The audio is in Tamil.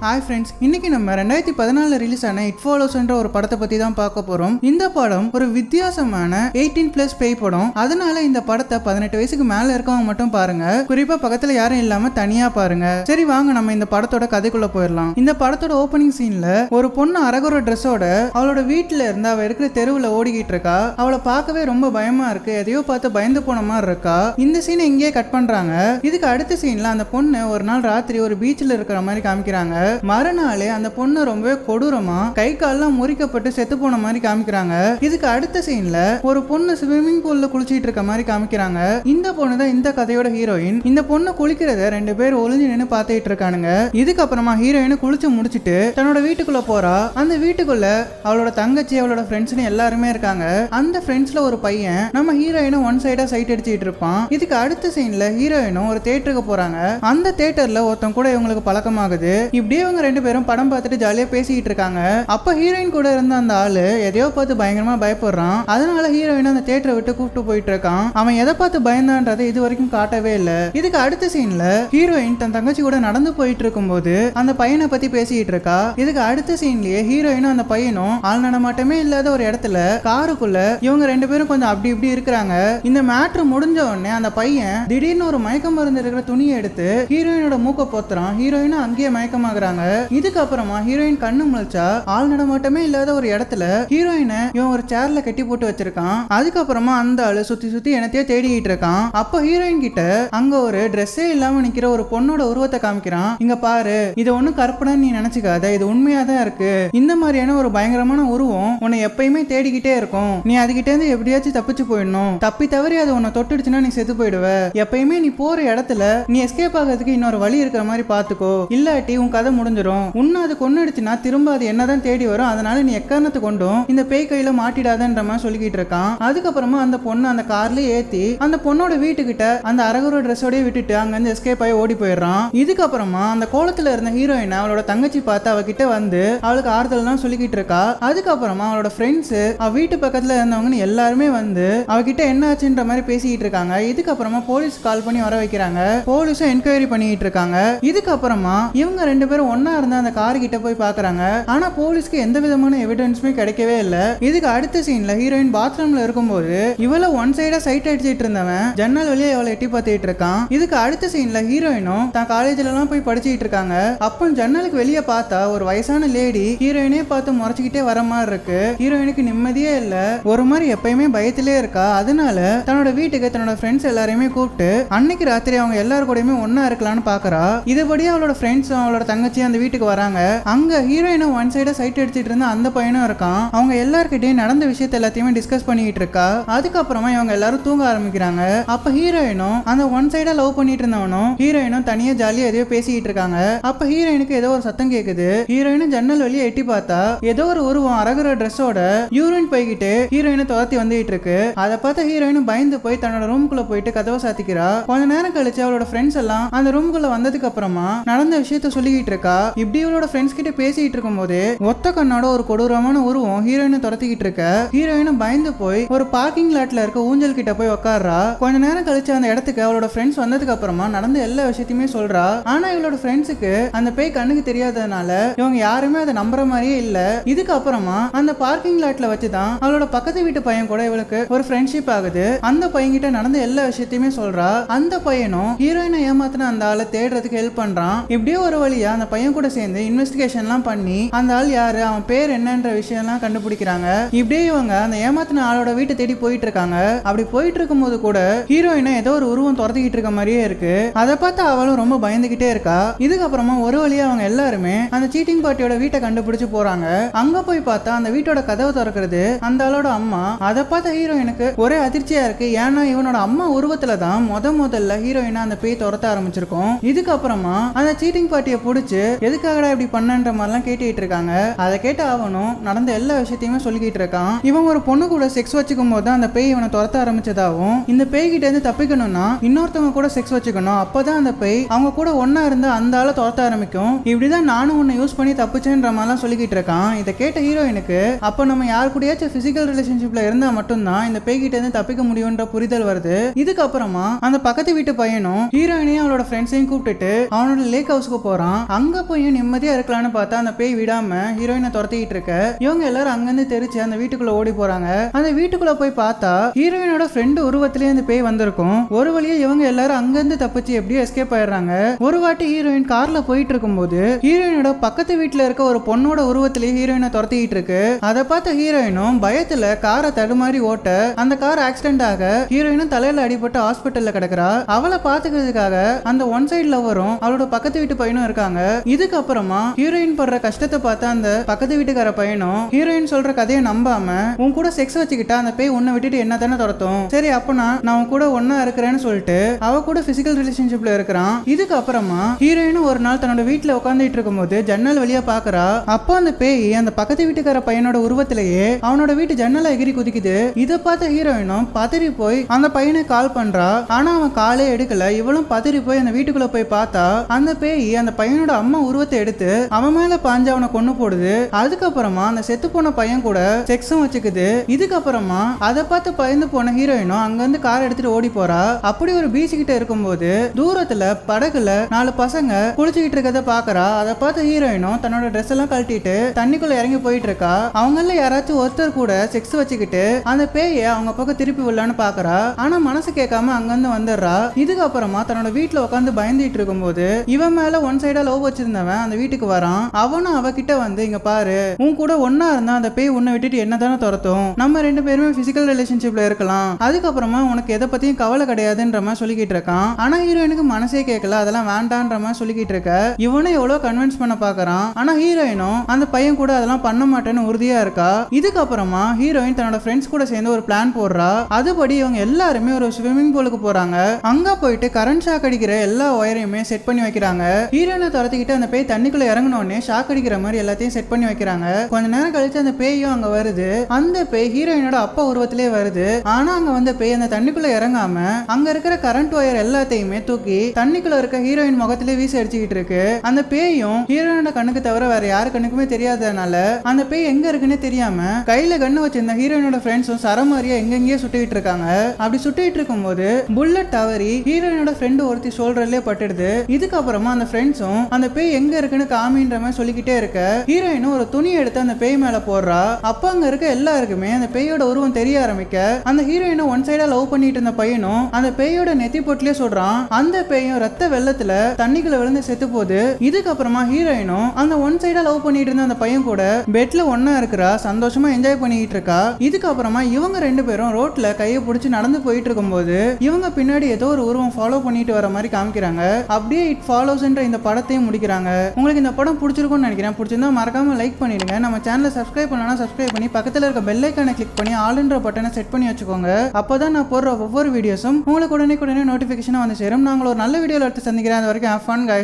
ஹாய் ஃப்ரெண்ட்ஸ், இன்னைக்கு நம்ம 2014 ரிலீஸ் ஆன இட் ஃபாலோஸ் என்ற ஒரு படத்தை பத்தி தான் பார்க்க போறோம். இந்த படம் ஒரு வித்தியாசமான 18+ பேய் படம். அதனால இந்த படத்தை 18 வயசுக்கு மேல இருக்கவங்க மட்டும் பாருங்க. குறிப்பா பக்கத்துல யாரும் இல்லாம தனியா பாருங்க. சரி வாங்க நம்ம இந்த படத்தோட கதைக்குள்ள போயிடலாம். இந்த படத்தோட ஓப்பனிங் சீன்ல ஒரு பொண்ணு அரகுற ட்ரெஸ்ஸோட அவளோட வீட்டுல இருந்து அவ இருக்கிற தெருவுல ஓடிக்கிட்டு இருக்கா. அவளை பார்க்கவே ரொம்ப பயமா இருக்கு. எதையோ பார்த்து பயந்து போன மாதிரி இருக்கா. இந்த சீனை இங்கேயே கட் பண்றாங்க. இதுக்கு அடுத்த சீன்ல அந்த பொண்ணு ஒரு நாள் ராத்திரி ஒரு பீச்ல இருக்கிற மாதிரி காமிக்கிறாங்க. மறுநாளே அந்த பொண்ணு ரொம்பவே கொடூரமா கை கால்லாம் முறிக்கப்பட்டு செத்து போன மாதிரி காமிக்கிறாங்க. இதுக்கு அடுத்த சீன்ல ஒரு பொண்ணு ஸ்விம்மிங் பூல்ல குளிச்சிட்டு இருக்க மாதிரி காமிக்கிறாங்க. இந்த பொண்ணு தான் இந்த கதையோட ஹீரோயின். இந்த பொண்ணு குளிக்கிறத 2 பேர் ஒளிஞ்சு நின்று பார்த்துட்டு இருக்கானுங்க. இதுக்கப்புறமா ஹீரோயின் குளிச்சு முடிச்சிட்டு தன்னோட வீட்டுக்குள்ள போறா. அந்த வீட்டுக்குள்ள அவளோட தங்கச்சி, அவளோட ஃப்ரெண்ட்ஸ்னு எல்லாருமே இருக்காங்க. அந்த ஃப்ரெண்ட்ஸ்ல ஒரு பையன் நம்ம ஹீரோயினும் ஒன் சைடா சைட் அடிச்சிட்டு இருப்பான். இதுக்கு அடுத்த சீன்ல ஹீரோயினும் ஒரு தியேட்டருக்கு போறாங்க. அந்த தியேட்டர்ல ஒருத்தன் கூட இவங்களுக்கு பழக்கமாகுது. இப்படியே இவங்க 2 பேரும் படம் பார்த்துட்டு ஜாலியா பேசிட்டு இருக்காங்க. அப்ப ஹீரோயின் கூட இருந்த அந்த ஆளு எதையோ பார்த்து பயங்கரமா பயப்படுறான். அதனால ஹீரோயின் அந்த தியேட்டரை விட்டு கூப்பிட்டு போயிட்டு இருக்கான். அவன் எதை பார்த்து பயந்தான்றதை இது வரைக்கும் காட்டவே இல்ல. இதுக்கு அடுத்த சீன்ல ஹீரோயின் தன் தங்கச்சி கூட நடந்து போயிட்டு இருக்கும்போது அந்த பையனை பத்தி பேசிட்டு இருக்கா. இதுக்கு அடுத்த சீன்லயே ஹீரோயினும் அந்த பையனும் ஆள் நடமாட்டமே இல்லாத ஒரு இடத்துல காருக்குள்ள இவங்க 2 பேரும் கொஞ்சம் அப்படி இப்படி இருக்கிறாங்க. இந்த மேட்ரு முடிஞ்ச உடனே அந்த பையன் திடீர்னு ஒரு மயக்கம் மருந்து இருக்கிற துணியை எடுத்து ஹீரோயினோட மூக்க போத்துறான். ஹீரோயினும் அங்கேயே மயக்கமாகறாங்க. இதுக்கப்புறமா ஹீரோயின் கண்ணு முழிச்சா ஆள் நடமாட்டமே இல்லாத ஒரு இடத்துல ஹீரோயினை இவன் ஒரு சேர்ல கட்டி போட்டு வச்சிருக்கான். அதுக்கப்புறமா அந்த ஆளு சுத்தி சுத்தி என்னத்தையோ தேடிக்கிட்டு இருக்கான். அப்ப ஹீரோயின் கிட்ட அங்க ஒரு ட்ரெஸ்ஸே இல்லாம நிக்கிற ஒரு பொண்ணோட உருவத்தை காமிக்கிறான். இங்க பாரு, இது ஒண்ணும் கற்பனை நீ நினைச்சுக்காத, இது உண்மையா தான் இருக்கு. இந்த மாதிரியான ஒரு பயங்கரமான உருவம் உன்னை எப்பயுமே தேடிக்கிட்டே இருக்கும். நீ அதுகிட்ட இருந்து எப்படியாச்சும் தப்பிச்சு போயிடணும். தப்பி தவறி அது உன்னை தொட்டுடுச்சுன்னா நீ செத்து போயிடுவ. எப்பயுமே நீ போற இடத்துல நீ எஸ்கேப் ஆகிறதுக்கு இன்னொரு வழி இருக்கிற மாதிரி பாத்துக்கோ. இல்லாட்டி உன் கதை முடிஞ்சிடும். உன்னை அது கொன்னுடுச்சுன்னா திரும்ப அது என்னதான் தேடி வரும். அதனால நீ எக்காரணத்தை கொண்டும் இந்த பேய் கையில மாட்டிடாதன்ற மாதிரி சொல்லிக்கிட்டு இருக்கான். அதுக்கப்புறமா அந்த பொண்ணு அந்த கார்ல ஏத்தி அந்த பொண்ணோட வீட்டுக்கிட்ட அந்த அரகுற ட்ரெஸ்ஸோடய விட்டுட்டு அங்க இருந்து எஸ்கேப் ஆகி ஓடி போயிடுறான். இதுக்கப்புறமா அந்த கோலத்துல இருந்த ஹீரோயின் அவளோட தங்கச்சி பார்த்து அவகிட்ட வந்து அவளுக்கு ஆறுதல் தான் சொல்லிக்கிட்டு இருக்கா. அதுக்கப்புறமா அவளோட ஃப்ரெண்ட்ஸ் அவ வீட்டு பக்கத்துல இருந்தவங்க எல்லாருமே வந்து அவகிட்ட என்ன ஆச்சுன்ற மாதிரி பேசிக்கிட்டு இருக்காங்க. இதுக்கப்புறமா போலீஸ் கால் பண்ணி வர வைக்கிறாங்க. போலீஸும் என்கொயரி பண்ணிட்டு இருக்காங்க. இதுக்கப்புறமா இவங்க 2 பேரும் ஒன்னா இருந்த அந்த கார் கிட்ட போய் பாக்குறாங்க. ஆனா போலீஸ்க்கு எந்த விதமான எவிடன்ஸுமே கிடைக்கவே இல்ல. இதுக்கு அடுத்த சீன்ல ஹீரோயின் பாத்ரூம்ல இருக்கும்போது இவள ஒன் சைடா சைட் அடிச்சிட்டு இருந்தவன் ஜன்னல் வழியா இவளை எட்டி பார்த்துட்டு இருக்கான். இதுக்கு அடுத்த சீன்ல ஹீரோயினும் தான் காலேஜ்ல எல்லாம் போய் படிச்சுட்டு இருக்காங்க. அப்போ ஜன்னலுக்கு வெளியே பார்த்தா ஒரு வயசான லேடி ஹீரோயினே பார்த்து முறைச்சிக்கிட்டே வர மாதிரி இருக்கு. ஹீரோயினுக்கு நிம்மதியே இல்ல, ஒரு மாதிரி எப்பயுமே பயத்திலே இருக்கா. அதனால தன்னோட வீட்டுக்கு தன்னோட ஃப்ரெண்ட்ஸ் எல்லாரையுமே கூப்பிட்டு அன்னைக்கு ராத்திரி அவங்க எல்லாரும் கூடயுமே ஒன்னா இருக்கலாம்னு பாக்குறா. இதுபடி அவளோட ஃப்ரெண்ட்ஸும் அவளோட தங்கச்சி அந்த வீட்டுக்கு வராங்க. அங்க ஹீரோயினும் ஒன் சைடா சைட் அடிச்சிட்டு இருந்த அந்த பையனும் இருக்கான். அவங்க எல்லார்கிட்டயும் நடந்த விஷயத்த எல்லாத்தையுமே டிஸ்கஸ் பண்ணிட்டு இருக்கா. அதுக்கப்புறமா இவங்க எல்லாரும் தூங்க ஆரம்பிக்கிறாங்க. அப்ப ஹீரோயினும் அந்த ஒன் சைடா லவ் பண்ணிட்டு இருந்தவனும் ஹீரோயினும் தனியா ஜாலியா எதையோ பேசிட்டு இருக்காங்க. அப்ப ஹீரோயினுக்கு ஏதோ ஒரு சத்தம் கேக்குது. ஹீரோயினும் ஜன்னல் வழியா எட்டி பார்த்தா ஏதோ ஒரு உருவம் அரகுற ட்ரெஸ்ஸோட யூரின் போய்கிட்டு ஹீரோயினை துரத்தி வந்துட்டு இருக்கு. அதை பார்த்த ஹீரோயினும் பயந்து போய் தன்னோட ரூம்குள்ள போயிட்டு கதவை சாத்திக்கிறா. கொஞ்ச நேரம் கழிச்சு அவளோட ஃப்ரெண்ட்ஸ் எல்லாம் அந்த ரூம்குள்ள வந்ததுக்கு அப்புறமா நடந்த விஷயத்த சொல்லிக்கிட்டு இருக்கா. இப்படி இவளோட ஃப்ரெண்ட்ஸ் கிட்ட பேசிட்டு இருக்கும்போது ஒத்த கண்ணோட ஒரு கொடூரமான உருவம் ஹீரோயினை துரத்திக்கிட்டு இருக்க. ஹீரோயினும் பயந்து போய் ஒரு பார்க்கிங் லாட்ல இருக்க ஊஞ்சல் கிட்ட போய் உட்கார்றா. கொஞ்ச நேரம் கழிச்சு அந்த இடத்துக்கு அவளோட ஃப்ரெண்ட்ஸ் வந்ததுக்கு அப்புறமா நடந்த எல்லா விஷயத்தையுமே சொல்றா. ஆனா இவளோட ஃப்ரெண்ட்ஸுக்கு அந்த பேய் கண்ணுக்கு தெரியாததுனால இவங்க யாருமே அதை நம்புற மாதிரியே இல்ல. இதுக்கப்புறமா அந்த பார்க்கிங் லாட்ல வச்சுதான் அவளோட பக்கத்து வீட்டு பையன் கூட இவளுக்கு ஒரு ஃப்ரெண்ட்ஷிப் ஆகுது. அந்த பையன் கிட்ட நடந்த எல்லா விஷயத்தையுமே சொல்றா. அந்த பையனும் ஹீரோயினை ஏமாத்தின அந்த ஆளை தேடுறதுக்கு ஹெல்ப் பண்றான். இப்படியே ஒரு வழியா அந்த பையன் கூட சேர்ந்து இன்வெஸ்டிகேஷன்லாம் பண்ணி அந்த ஆள் யாரு, அவன் பேர் என்னன்ற விஷயம்லாம் கண்டுபிடிக்கிறாங்க. இப்படியே இவங்க அந்த ஏமாத்தின ஆளோட வீட்டை தேடி போயிட்டு இருக்காங்க. அப்படி போயிட்டு இருக்கும்போது கூட ஹீரோயினை ஏதோ ஒரு உருவம் துரத்திக்கிட்டு இருக்க மாதிரியே இருக்கு. அதை பார்த்து அவளும் ரொம்ப பயந்துகிட்டே இருக்கா. இதுக்கப்புறமா ஒரு வழியா அவங்க எல்லாருமே அந்த சீட்டிங் பார்ட்டியோட வீட்டை கண்டுபிடிச்சு போறாங்க. அங்க போய் பார்த்தா அந்த வீட்டோட கதவை திறக்கிறது அந்த ஆளோட அம்மா. அதை பார்த்த ஹீரோயினுக்கு ஒரே அதிர்ச்சியா இருக்கு. ஏன்னா இவனோட அம்மா உருவத்துல தான் முதல்ல ஹீரோயினை அந்த பேய் துரத்த ஆரம்பிச்சிருக்கும். இதுக்கப்புறமா அந்த சீட்டிங் பார்ட்டியை பிடிச்சு எதுக்காகடா இப்படி பண்ணன்ற மாதிரிலாம் கேட்டுட்டு இருக்காங்க. அதை கேட்டு அவனும் நடந்த எல்லா விஷயத்தையுமே சொல்லிக்கிட்டு இருக்கான். இவன் ஒரு பொண்ணு கூட செக்ஸ் வச்சுக்கும் போது அந்த பேய் இவனை துரத்த ஆரம்பிச்சதாகவும் இந்த பேய் கிட்ட இருந்து தப்பிக்கணும்னா இன்னொருத்தவங்க கூட செக்ஸ் வச்சுக்கணும், அப்பதான் அந்த பேய் அவங்க கூட ஒன்னா இருந்து அந்த ஆளை துரத்த ஆரம்பிக்கும். இப்படிதான் நானும் உன்னை யூஸ் பண்ணி தப்பிச்சேன்ற மாதிரிலாம் சொல்லிக்கிட்டு இருக்கான். இதை கேட்ட ஹீரோயினுக்கு அப்ப நம்ம யாரு கூடயாச்சும் பிசிக்கல் ரிலேஷன்ஷிப்ல இருந்தா மட்டும்தான் இந்த பேய் கிட்ட இருந்து தப்பிக்க முடியும்ன்ற புரிதல் வருது. இதுக்கப்புறமா அந்த பக்கத்து வீட்டு பையனும் ஹீரோயினையும் அவளோட ஃப்ரெண்ட்ஸையும் கூப்பிட்டுட்டு அவனோட லேக் ஹவுஸ்க்கு போறான். அங்க அங்க போய் நிம்மதியா இருக்கலாம்னு பார்த்தா அந்த பேய் விடாம ஹீரோயினை துரத்திக்கிட்டு இருக்க இவங்க எல்லாரும் அங்கிருந்து தெரிச்சு அந்த வீட்டுக்குள்ள ஓடி போறாங்க. அந்த வீட்டுக்குள்ள போய் பார்த்தா ஹீரோயினோட ஃப்ரெண்டு உருவத்திலேயே அந்த பேய் வந்திருக்கும். ஒரு வழியா இவங்க எல்லாரும் அங்கிருந்து தப்பிச்சு எப்படியோ எஸ்கேப் ஆயிடுறாங்க. ஒரு வாட்டி ஹீரோயின் கார்ல போயிட்டு இருக்கும்போது ஹீரோயினோட பக்கத்து வீட்டுல இருக்க ஒரு பொண்ணோட உருவத்திலேயே ஹீரோயினை துரத்திக்கிட்டு இருக்கு. அதை பார்த்த ஹீரோயினும் பயத்துல காரை தடுமாறி ஓட்ட அந்த கார் ஆக்சிடென்ட் ஆக ஹீரோயினும் தலையில அடிபட்டு ஹாஸ்பிட்டல்ல கிடக்குறா. அவளை பாத்துக்கிறதுக்காக அந்த ஒன் சைடு லவரும் அவளோட பக்கத்து வீட்டு பையனும் இருக்காங்க. இதுக்கு அப்புறமா ஹீரோயின் படுற கஷ்டத்தை பார்த்த அந்த பக்கத்து வீட்டுக்கார பையனும் ஹீரோயின் சொல்ற கதையை நம்பாம உன் கூட செக்ஸ் வச்சுக்கிட்டா அந்த பேய் உன்னை விட்டுட்டு என்ன தானே துரத்தும், சரி அப்பனா நான் உன் கூட ஒன்னா இருக்கிறேன்னு சொல்லிட்டு அவ கூட பிசிக்கல் ரிலேஷன்ஷிப்ல இருக்கிறான். இதுக்கு அப்புறமா ஹீரோயினும் ஒரு நாள் தன்னோட வீட்டுல உட்காந்துட்டு இருக்கும்போது ஜன்னல் வழியா பாக்குறா. அப்போ அந்த பேய் அந்த பக்கத்து வீட்டுக்கார பையனோட உருவத்திலேயே அவனோட வீட்டு ஜன்னலை எகிரி குதிக்குது. இதை பார்த்த ஹீரோயினும் பதறி போய் அந்த பையனை கால் பண்றா. ஆனா அவன் காலே எடுக்கல. இவளும் பதறி போய் அந்த வீட்டுக்குள்ள போய் பார்த்தா அந்த பேய் அந்த பையனோட அம்மா உருவத்தை எடுத்து அவன் மேல பாஞ்சு அவனை கொன்னு போடுது. அதுக்கப்புறமா அந்த செத்து போன பையன் கூட செக்ஸும் வச்சுக்குது. இதுக்கப்புறமா அதை பார்த்து பயந்து போன ஹீரோயினும் அங்கிருந்து கார் எடுத்துட்டு ஓடி போறா. அப்படி ஒரு பீச் கிட்ட இருக்கும்போது தூரத்துல படகுல 4 பசங்க குளிச்சுக்கிட்டு இருக்கத பாக்குறா. அதை பார்த்து ஹீரோயினும் தன்னோட ட்ரெஸ் எல்லாம் கழட்டிட்டு தண்ணிக்குள்ள இறங்கி போயிட்டு இருக்கா. அவங்கள யாராச்சும் ஒருத்தர் கூட செக்ஸ் வச்சுக்கிட்டு அந்த பேய அவங்க பக்கம் திருப்பி விடலான்னு பாக்குறா. ஆனா மனசு கேட்காம அங்கிருந்து வந்துடுறா. இதுக்கப்புறமா தன்னோட வீட்டுல உட்காந்து பயந்துட்டு இருக்கும்போது இவன் மேல ஒன் சைடா லவ் வச்சிருந்தவன் அந்த வீட்டுக்கு வரான். அவனும் அவகிட்ட வந்து இங்க பாரு, உன் கூட ஒன்னா இருந்தா அந்த பேய் உன்னை விட்டுட்டு என்ன தானே துரத்தும், நம்ம 2 பேருமே பிசிக்கல் ரிலேஷன்ஷிப்ல இருக்கலாம், அதுக்கப்புறமா உனக்கு எதை பத்தியும் கவலை கிடையாதுன்ற மாதிரி சொல்லிக்கிட்டு இருக்கான். ஆனா ஹீரோயினுக்கு மனசே கேட்கல, அதெல்லாம் வேண்டான்ற மாதிரி சொல்லிக்கிட்டு இருக்க. இவனும் எவ்வளவு கன்வின்ஸ் பண்ண பாக்குறான். ஆனா ஹீரோயினும் அந்த பையன் கூட அதெல்லாம் பண்ண மாட்டேன்னு உறுதியா இருக்கா. இதுக்கப்புறமா ஹீரோயின் தன்னோட ஃப்ரெண்ட்ஸ் கூட சேர்ந்து ஒரு பிளான் போடுறா. அதுபடி இவங்க எல்லாருமே ஒரு ஸ்விம்மிங் பூலுக்கு போறாங்க. அங்க போயிட்டு கரண்ட் ஷாக் அடிக்கிற எல்லா ஒயரையுமே செட் பண்ணி வைக்கிறாங்க. ஹீரோயினை துரத்திக்கிட்டு அந்த பேய் தண்ணிக்குள்ள இறங்கினோடனே ஷாக் அடிக்கிற மாதிரி எல்லாத்தையும் செட் பண்ணி வைக்கிறாங்க. கொஞ்ச நேரம் கழிச்சு அந்த பேயும் அங்க வருது. அந்த பேய் ஹீரோயினோட அப்பா உருவத்திலே வருது. ஆனா அங்க வந்த பேய் அந்த தண்ணிக்குள்ள இறங்காம அங்க இருக்கிற கரண்ட் ஒயர் எல்லாத்தையுமே தூக்கி தண்ணிக்குள்ள இருக்க ஹீரோயின் முகத்திலே வீசி அடிச்சுக்கிட்டு இருக்கு. அந்த பேயும் ஹீரோயினோட கண்ணுக்கு தவிர வேற யாரு கண்ணுக்குமே தெரியாதனால அந்த பேய் எங்க இருக்குன்னு தெரியாம கையில கண்ணு வச்சிருந்த ஹீரோயினோட ஃப்ரெண்ட்ஸும் சரமாரியா எங்கெங்கேயோ சுட்டிட்டு இருக்காங்க. அப்படி சுட்டிட்டு இருக்கும்போது புல்லட் தவறி ஹீரோயினோட ஃப்ரெண்டு ஒருத்தி ஷோல்டர்லயே பட்டுடுது. இதுக்கப்புறமா அந்த ஃப்ரெண்ட்ஸும் அந்த பேய் எங்க இருக்குன்னு காமின்ற மாதிரி சொல்லிக்கிட்டே இருக்க ஹீரோயினும் ஒரு துணி எடுத்து அந்த பேய் மேல போடுறா. அப்ப அங்க இருக்க எல்லாருக்குமே அந்த பேயோட உருவம் தெரிய ஆரம்பிக்க அந்த ஹீரோயினும் ஒன் சைடா லவ் பண்ணிட்டு இருந்த பையனும் அந்த பேயோட நெத்தி பொட்டிலே சொல்றான். அந்த பேயும் ரத்த வெள்ளத்துல தண்ணிக்குள்ள விழுந்து செத்து போகுது. இதுக்கப்புறமா ஹீரோயினும் அந்த ஒன் சைடா லவ் பண்ணிட்டு இருந்த அந்த பையன் கூட பெட்ல ஒன்னா இருக்கிறா, சந்தோஷமா என்ஜாய் பண்ணிட்டு இருக்கா. இதுக்கப்புறமா இவங்க 2 பேரும் ரோட்ல கையை பிடிச்சி நடந்து போயிட்டு இருக்கும்போது இவங்க பின்னாடி ஏதோ ஒரு உருவம் ஃபாலோ பண்ணிட்டு வர மாதிரி காமிக்கிறாங்க. அப்படியே இட் ஃபாலோஸ்ன்ற இந்த படத்தையும் முடிக்கிறாங்க. உங்களுக்கு இந்த படம் பிடிச்சிருக்கும்னு நினைக்கிறேன். பிடிச்சிருந்தா மறக்காம லைக் பண்ணிடுங்க. நம்ம சேனலை சப்ஸ்கிரைப் பண்ணனா சப்ஸ்கிரைப் பண்ணி பக்கத்துல இருக்க பெல் ஐகானை கிளிக் பண்ணி ஆல்ன்ற பட்டனை செட் பண்ணி வச்சுக்கோங்க. அப்பதான் நான் போடுற ஒவ்வொரு வீடியோஸும் உங்களுக்கு உடனே நோட்டிபிகேஷனா வந்து சேரும். நாங்கள் ஒரு நல்ல வீடியோல எடுத்து சந்திக்கிறேன். அது வரைக்கும் ஹேவ் ஃபன் गाइस.